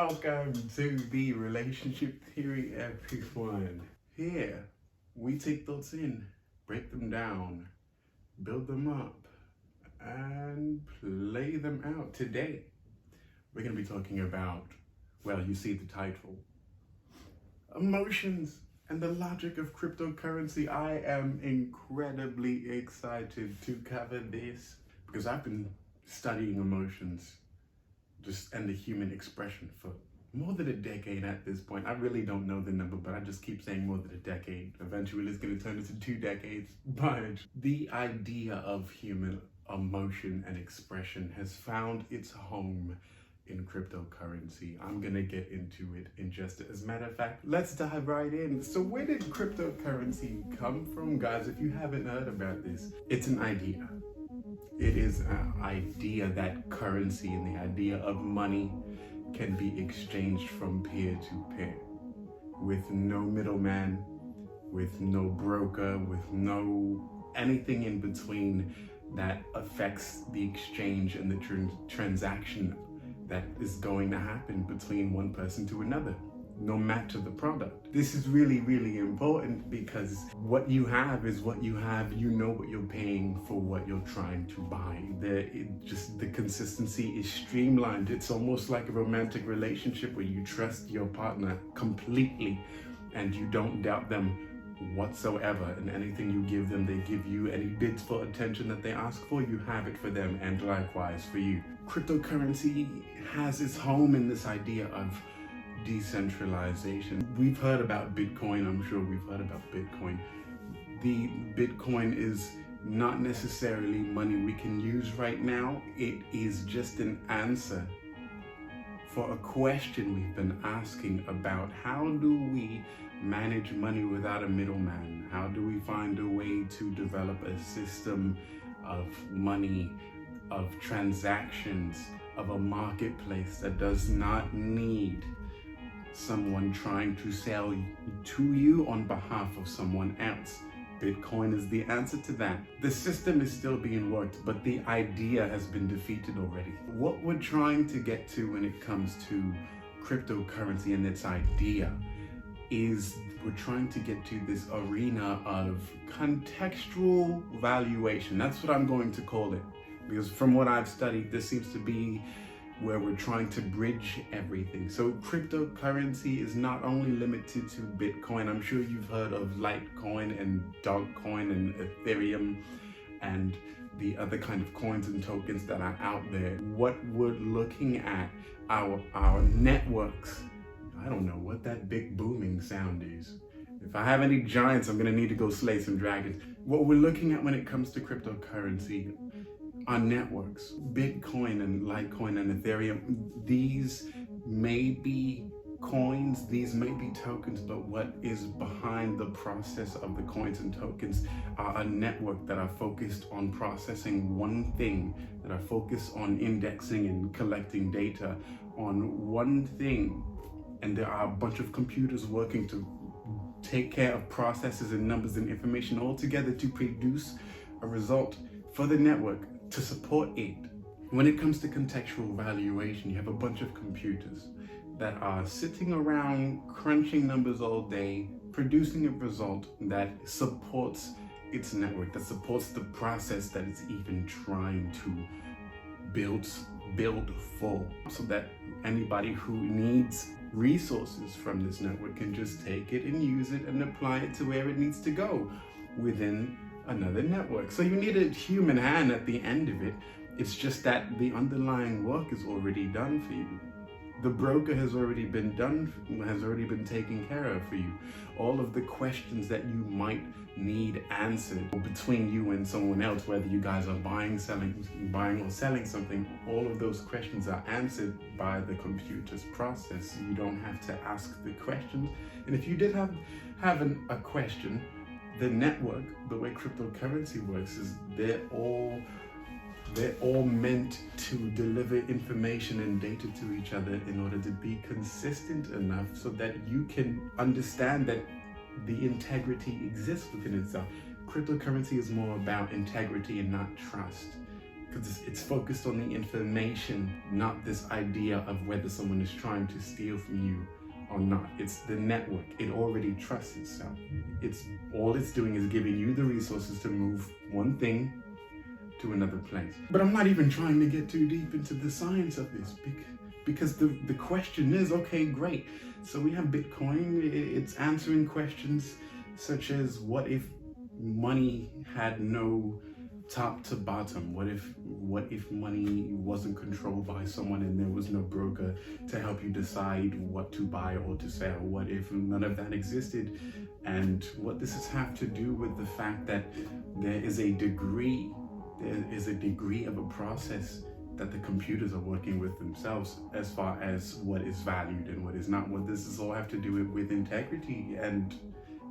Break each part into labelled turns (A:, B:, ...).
A: welcome to the Relationship Theory, everyone. Here, we take thoughts in, break them down, build them up, and play them out. Today, we're going to be talking about, well, you see the title, emotions and the logic of cryptocurrency. I am incredibly excited to cover this because I've been studying emotions and the human expression for more than a decade at this point. I really don't know the number, but I just keep saying more than a decade. Eventually it's going to turn into 2 decades. But the idea of human emotion and expression has found its home in cryptocurrency. I'm going to get into it in as a matter of fact, let's dive right in. So where did cryptocurrency come from, guys? If you haven't heard about this, it's an idea. It is an idea that currency and the idea of money can be exchanged from peer to peer with no middleman, with no broker, with no anything in between that affects the exchange and the transaction that is going to happen between one person to another, no matter the product. This is really, really important because what you have is what you have. You know what you're paying for what you're trying to buy. The consistency is streamlined. It's almost like a romantic relationship where you trust your partner completely and you don't doubt them whatsoever, and anything you give them, they give you. Any bids for attention that they ask for, you have it for them, and likewise for you. Cryptocurrency has its home in this idea of decentralization. We've heard about Bitcoin. I'm sure we've heard about Bitcoin. The Bitcoin is not necessarily money we can use right now. It is just an answer for a question we've been asking about how do we manage money without a middleman? How do we find a way to develop a system of money, of transactions, of a marketplace that does not need someone trying to sell to you on behalf of someone else? Bitcoin is the answer to that. The system is still being worked, but the idea has been defeated already. What we're trying to get to when it comes to cryptocurrency and its idea is we're trying to get to this arena of contextual valuation. That's what I'm going to call it, because from what I've studied, this seems to be where we're trying to bridge everything. So cryptocurrency is not only limited to Bitcoin. I'm sure you've heard of Litecoin and Dogecoin and Ethereum and the other kind of coins and tokens that are out there. What we're looking at, our networks. I don't know what that big booming sound is. If I have any giants, I'm gonna need to go slay some dragons. What we're looking at when it comes to cryptocurrency are networks. Bitcoin and Litecoin and Ethereum, these may be coins, these may be tokens, but what is behind the process of the coins and tokens are a network that are focused on processing one thing, that are focused on indexing and collecting data on one thing. And there are a bunch of computers working to take care of processes and numbers and information all together to produce a result for the network to support it. When it comes to contextual valuation, you have a bunch of computers that are sitting around crunching numbers all day, producing a result that supports its network, that supports the process that it's even trying to build for, so that anybody who needs resources from this network can just take it and use it and apply it to where it needs to go within another network. So you need a human hand at the end of it. It's just that the underlying work is already done for you. The broker has already been taken care of for you. All of the questions that you might need answered between you and someone else, whether you guys are buying or selling something, all of those questions are answered by the computer's process. You don't have to ask the questions. And if you did have a question, the network, the way cryptocurrency works is they're all meant to deliver information and data to each other in order to be consistent enough so that you can understand that the integrity exists within itself. Cryptocurrency is more about integrity and not trust. because it's focused on the information, not this idea of whether someone is trying to steal from you or not. It's the network. It already trusts itself. All it's doing is giving you the resources to move one thing to another place. But I'm not even trying to get too deep into the science of this, because the question is, okay, great. So we have Bitcoin. It's answering questions such as, what if money had no top to bottom? What if money wasn't controlled by someone and there was no broker to help you decide what to buy or to sell? What if none of that existed? And what does this have to do with the fact that there is a degree of a process that the computers are working with themselves as far as what is valued and what is not? What does this all have to do with integrity and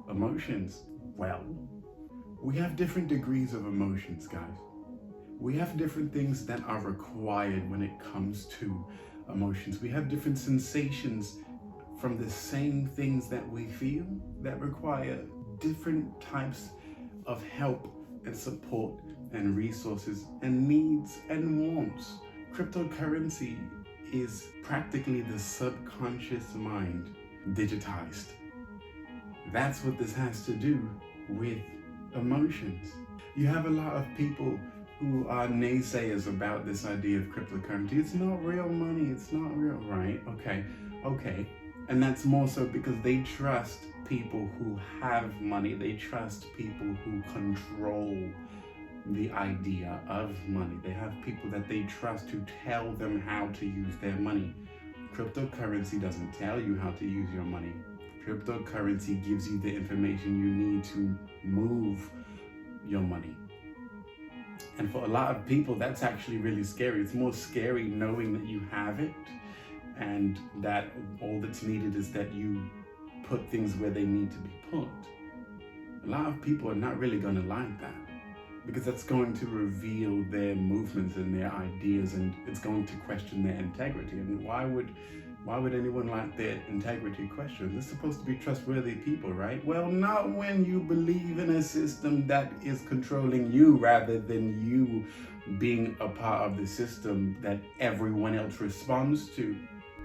A: emotions? Well, we have different degrees of emotions, guys. We have different things that are required when it comes to emotions. We have different sensations from the same things that we feel that require different types of help and support and resources and needs and wants. Cryptocurrency is practically the subconscious mind digitized. That's what this has to do with emotions. You have a lot of people who are naysayers about this idea of cryptocurrency. It's not real money, it's not real, right? Okay. And that's more so because they trust people who have money. They trust people who control the idea of money. They have people that they trust to tell them how to use their money. Cryptocurrency doesn't tell you how to use your money. Cryptocurrency gives you the information you need to move your money. And for a lot of people, that's actually really scary. It's more scary knowing that you have it and that all that's needed is that you put things where they need to be put. A lot of people are not really going to like that, because that's going to reveal their movements and their ideas, and it's going to question their integrity. And why would anyone like their integrity questioned? They're supposed to be trustworthy people, right? Well, not when you believe in a system that is controlling you rather than you being a part of the system that everyone else responds to.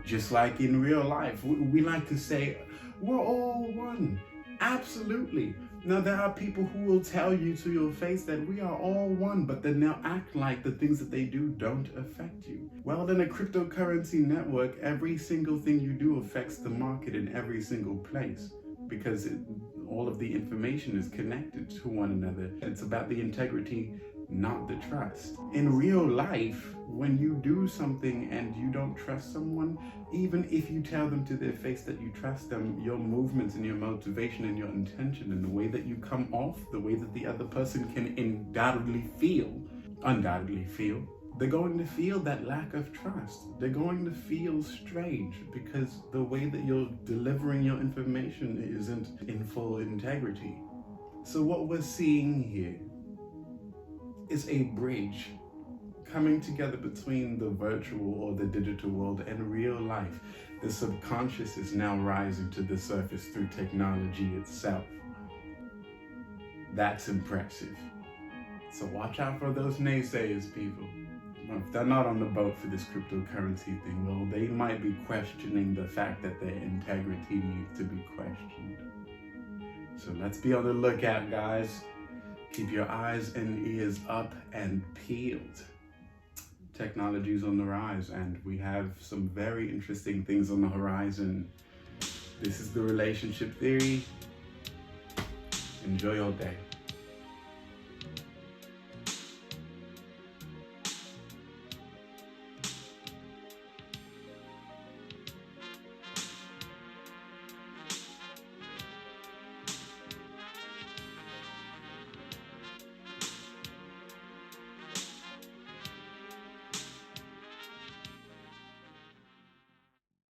A: Just like in real life, we like to say, we're all one. Absolutely. Now, there are people who will tell you to your face that we are all one, but then they'll act like the things that they do don't affect you. Well, in a cryptocurrency network, every single thing you do affects the market in every single place, because all of the information is connected to one another. It's about the integrity, not the trust. In real life, when you do something and you don't trust someone, even if you tell them to their face that you trust them, your movements and your motivation and your intention and the way that you come off, the way that the other person can undoubtedly feel, they're going to feel that lack of trust. They're going to feel strange because the way that you're delivering your information isn't in full integrity. So what we're seeing here is a bridge coming together between the virtual or the digital world and real life. The subconscious is now rising to the surface through technology itself. That's impressive. So watch out for those naysayers, people. If they're not on the boat for this cryptocurrency thing, well, they might be questioning the fact that their integrity needs to be questioned. So let's be on the lookout, guys. Keep your eyes and ears up and peeled. Technology is on the rise, and we have some very interesting things on the horizon. This is the Relationship Theory. Enjoy your day.